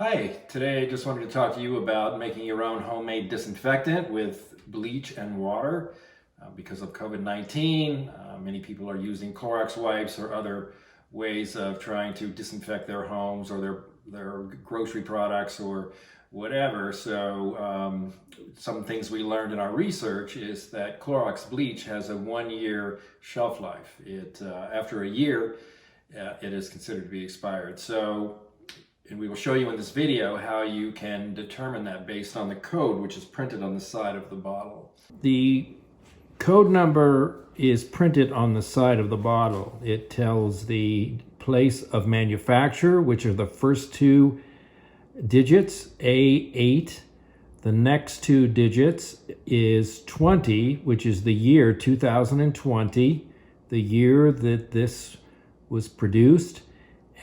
Hi, today I just wanted to talk to you about making your own homemade disinfectant with bleach and water. Because of COVID-19, many people are using Clorox wipes or other ways of trying to disinfect their homes or their grocery products or whatever. So some things we learned in our research is that Clorox bleach has a 1-year shelf life. After a year, it is considered to be expired. And we will show you in this video how you can determine that based on the code which is printed on the side of the bottle. The code number is printed on the side of the bottle. It tells the place of manufacture, which are the first two digits, A8. The next two digits is 20, which is the year 2020, the year that this was produced.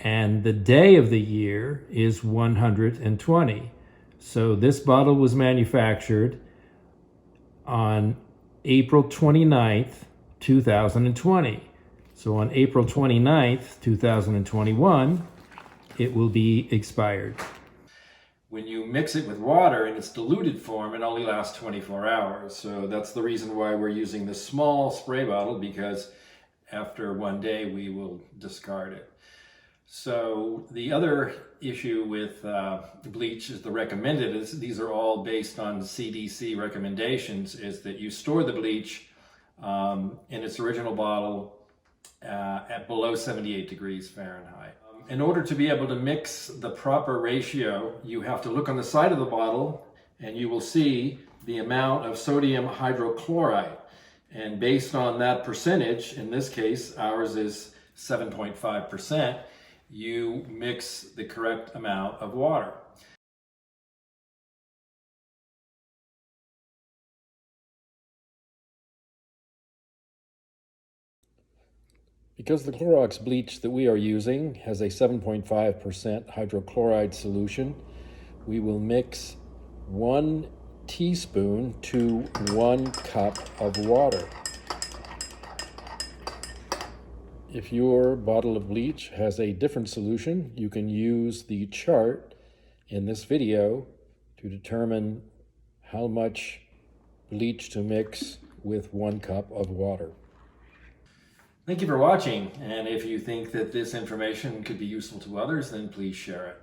And the day of the year is 120. So this bottle was manufactured on April 29th, 2020. So on April 29th, 2021, it will be expired. When you mix it with water in its diluted form, it only lasts 24 hours. So that's the reason why we're using this small spray bottle, because after one day we will discard it. So the other issue with bleach is the recommended, these are all based on CDC recommendations, is that you store the bleach in its original bottle at below 78 degrees Fahrenheit. In order to be able to mix the proper ratio, you have to look on the side of the bottle and you will see the amount of sodium hydrochloride. And based on that percentage, in this case, ours is 7.5%, you mix the correct amount of water. Because the Clorox bleach that we are using has a 7.5% hydrochloride solution, we will mix 1 teaspoon to 1 cup of water. If your bottle of bleach has a different solution, you can use the chart in this video to determine how much bleach to mix with 1 cup of water. Thank you for watching, and if you think that this information could be useful to others, then please share it.